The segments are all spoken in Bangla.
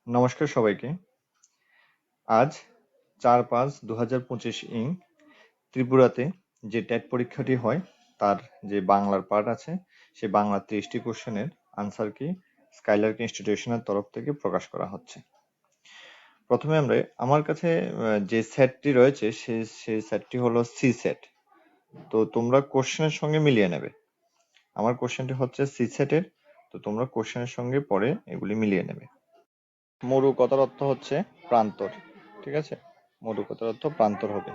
নমস্কার সবাইকে। আজ 4/5/2025 ত্রিপুরাতে যে টেট পরীক্ষাটি হয় তার যে বাংলার পার্ট আছে সেই বাংলা 30টি কোশ্চেনের আনসার কি স্কাইলার্ক ইনস্টিটিউশনের তরফ থেকে প্রকাশ করা হচ্ছে। প্রথমে আমার কাছে যে সেটটি রয়েছে সেই সেটটি হলো সি সেট। তো তোমরা কোশ্চেনের সঙ্গে মিলিয়ে নেবে। আমার কোশ্চেনটি হচ্ছে সি সেটের, তো তোমরা কোশ্চেনের সঙ্গে পরে এগুলি মিলিয়ে নেবে। মরু কথার অর্থ হচ্ছে প্রান্তর, ঠিক আছে? মরু কথার অর্থ প্রান্তর হবে।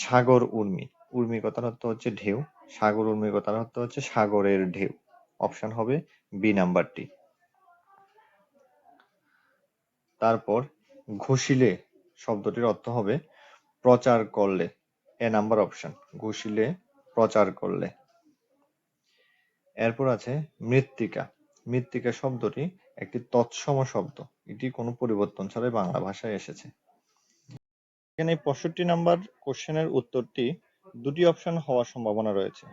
সাগর উর্মি, উর্মি কথার অর্থ হচ্ছে ঢেউ, সাগর উর্মি কথার অর্থ হচ্ছে সাগরের ঢেউ। অপশন হবে বি নাম্বারটি। তারপর ঘষিলে শব্দটির অর্থ হবে প্রচার করলে, এ নাম্বার অপশন, ঘষিলে প্রচার করলে। এরপর আছে মৃত্তিকা। মৃত্তিকা শব্দটি একটি তৎসম শব্দ, এটি কোনো পরিবর্তন ছাড়াই বাংলা ভাষায় এসেছে। এখানে 65 নাম্বার কোশ্চেনের উত্তরটি দুটি অপশন হওয়ার সম্ভাবনা রয়েছে।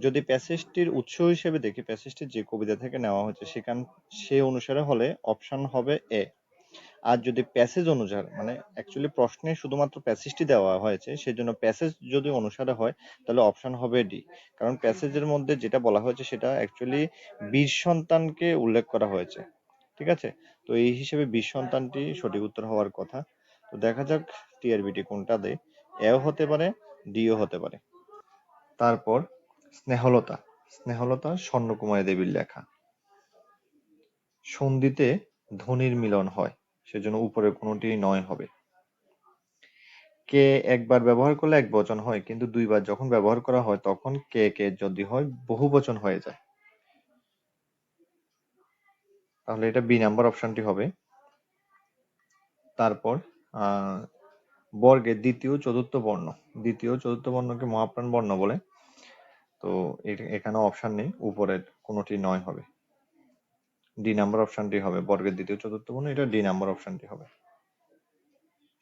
যদি প্যাসেজটির উৎস হিসেবে দেখি, প্যাসেজটি যে কবিতা থেকে নেওয়া হয়েছে সে অনুসারে হলে অপশন হবে এ। আর যদি প্যাসেজ অনুসারে, মানে অ্যাকচুয়ালি প্রশ্নে শুধুমাত্র প্যাসেজটি দেওয়া হয়েছে, সেজন্য প্যাসেজ যদি অনুসারে হয় তাহলে অপশন হবে ডি। কারণ প্যাসেজের মধ্যে যেটা বলা হয়েছে সেটা অ্যাকচুয়ালি বীর সন্তানকে উল্লেখ করা হয়েছে, ঠিক আছে? তো এই হিসেবে বীর সন্তানটি সঠিক উত্তর হওয়ার কথা। তো দেখা যাক টিআরবিটি কোনটা দেয়, এও হতে পারে ডিও হতে পারে। তারপর স্নেহলতা। স্নেহলতা স্বর্ণকুমারী দেবীর লেখা। সন্ধিতে ধ্বনির মিলন হয়, সেজন্য উপরের কোনোটি নয় হবে। কে একবার ব্যবহার করলে এক বচন হয়, কিন্তু দুইবার যখন ব্যবহার করা হয় তখন কে যদি হয় বহু বচন হয়ে যায়, তাহলে এটা বি নাম্বার অপশনটি হবে। তারপর বর্গের দ্বিতীয় চতুর্থ বর্ণ, দ্বিতীয় চতুর্থ বর্ণকে মহাপ্রাণ বর্ণ বলে, তো এখানে অপশন নেই, উপরের কোনোটি নয় হবে, ডি নাম্বার অপশনটি হবে। বর্গের দ্বিতীয় চতুর্থ বর্ণ, এটা ডি নাম্বার অপশনটি হবে।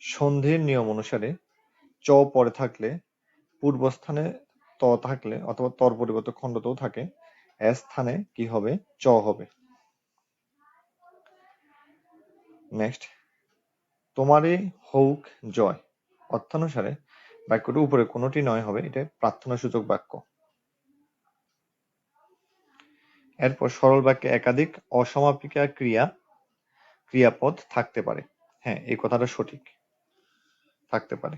সন্ধির নিয়ম অনুসারে চ পরে থাকলে পূর্বস্থানে ত থাকলে অথবা তর পরিবর্তে খণ্ডতও থাকে, এ স্থানে কি হবে? চ হবে। নেক্সট, তোমারই হউক জয় অর্থানুসারে বাক্যটি উপরে কোনোটি নয় হবে, এটা প্রার্থনা সূচক বাক্য। এরপর সরল বাক্যে একাধিক অসমাপিকা ক্রিয়াপদ থাকতে পারে। হ্যাঁ, এই কথাটা সঠিক, থাকতে পারে।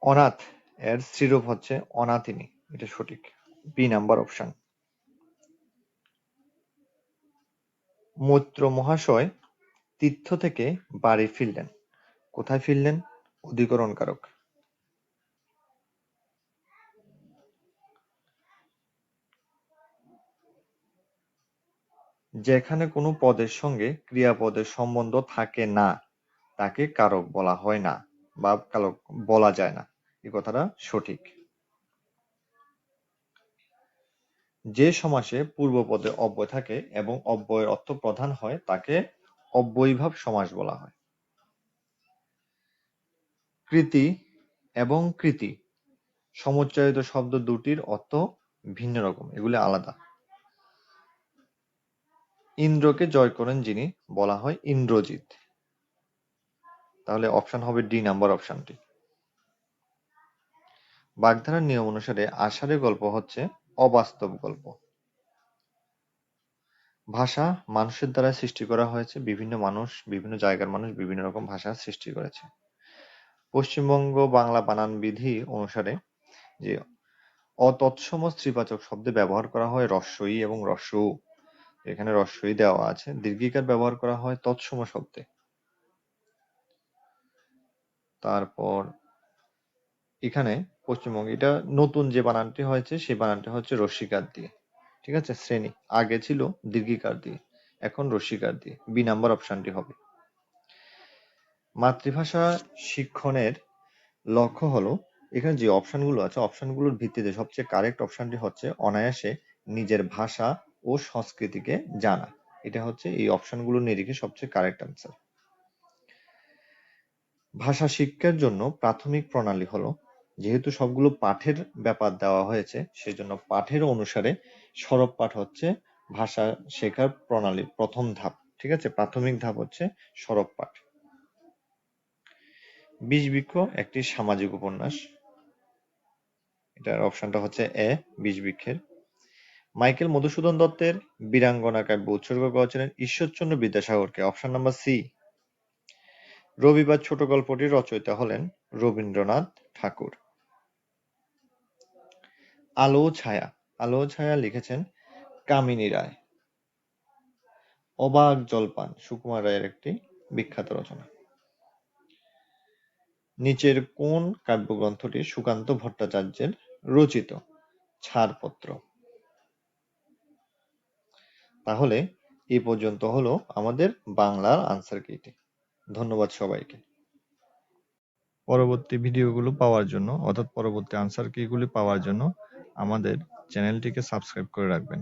অনাথ এর স্ত্রীরূপ হচ্ছে অনাথিনী, এটা সঠিক, বি নাম্বার অপশন। মৈত্র মহাশয় তীর্থ থেকে বাড়ি ফিরলেন, কোথায় ফিরলেন? অধিকরণ কারক। যেখানে কোনো পদের সঙ্গে ক্রিয়াপদের সম্বন্ধ থাকে না তাকে কারক বলা হয় না বা কারক বলা যায় না, এই কথাটা সঠিক। যে সমাসে পূর্বপদে অব্যয় থাকে এবং অব্যয়ের অর্থ প্রধান হয় তাকে অব্যয়ীভাব সমাস বলা হয়। কৃতি এবং কৃতি সমুচ্চারিত শব্দ দুটির অর্থ ভিন্ন রকম, এগুলি আলাদা। ইন্দ্রকে জয় করেন যিনি বলা হয় ইন্দ্রজিৎ, তাহলে অপশন হবে ডি নাম্বার অপশনটি। বাগধারার নিয়ম অনুসারে আষাঢ়ে গল্প হচ্ছে অবাস্তব গল্প। ভাষা মানুষের দ্বারা সৃষ্টি করা হয়েছে, বিভিন্ন মানুষ, বিভিন্ন জায়গার মানুষ বিভিন্ন রকম ভাষা সৃষ্টি করেছে। পশ্চিমবঙ্গ বাংলা বানান বিধি অনুসারে যে অতৎসম স্ত্রীবাচক শব্দে ব্যবহার করা হয় রস্বই এবং রস্ব উ, এখানে রস্বই দেওয়া আছে। দীর্ঘিকার ব্যবহার করা হয় তৎসম শব্দে। তারপর এখানে পশ্চিমবঙ্গে এটা নতুন যে বানানটি হয়েছে সেই বানানটি হচ্ছে রস্বীকার দিয়ে, ঠিক আছে? শ্রেণী আগে ছিল দীর্ঘিকার দিয়ে, এখন রস্বীকার দিয়ে, বি নাম্বার অপশনটি হবে। মাতৃভাষা শিক্ষণের লক্ষ্য হলো, এখানে যে অপশনগুলো আছে অপশনগুলোর ভিত্তিতে সবচেয়ে কারেক্ট অপশনটি হচ্ছে অনায়াসে নিজের ভাষা ও সংস্কৃতিকে জানা, এটা হচ্ছে এই অপশনগুলোর নিরিখে সবচেয়ে কারেক্ট আনসার। ভাষা শিক্ষার জন্য প্রাথমিক প্রণালী হলো, যেহেতু সবগুলো পাঠের ব্যাপার দেওয়া হয়েছে সেজন্য পাঠের অনুসারে সরব পাঠ হচ্ছে ভাষা শেখার প্রণালীর প্রথম ধাপ। ঠিক আছে, প্রাথমিক ধাপ হচ্ছে সরব পাঠ। বিষবৃক্ষ একটি সামাজিক উপন্যাস। এটার অপশনটা হচ্ছে এ, বিষবৃক্ষের। মাইকেল মধুসূদন দত্তের বীরাঙ্গনা কাব্য উৎসর্গ করেছিলেন ঈশ্বরচন্দ্র বিদ্যাসাগরকে। Option number C. রবিবার ছোট গল্পটির রচয়িতা হলেন রবীন্দ্রনাথ ঠাকুর। আলো ছায়া, আলো ছায়া লিখেছেন কামিনী রায়। অবাক জলপান সুকুমার রায়ের একটি বিখ্যাত রচনা। নিচের কোন কাব্যগ্রন্থটি সুকান্ত ভট্টাচার্যের রচিত? ছাড়পত্র। তাহলে এই পর্যন্ত হলো আমাদের বাংলার আনসার কিটি। ধন্যবাদ সবাইকে। পরবর্তী ভিডিওগুলো পাওয়ার জন্য অর্থাৎ পরবর্তী আনসার কিগুলি পাওয়ার জন্য আমাদের চ্যানেলটিকে সাবস্ক্রাইব করে রাখবেন।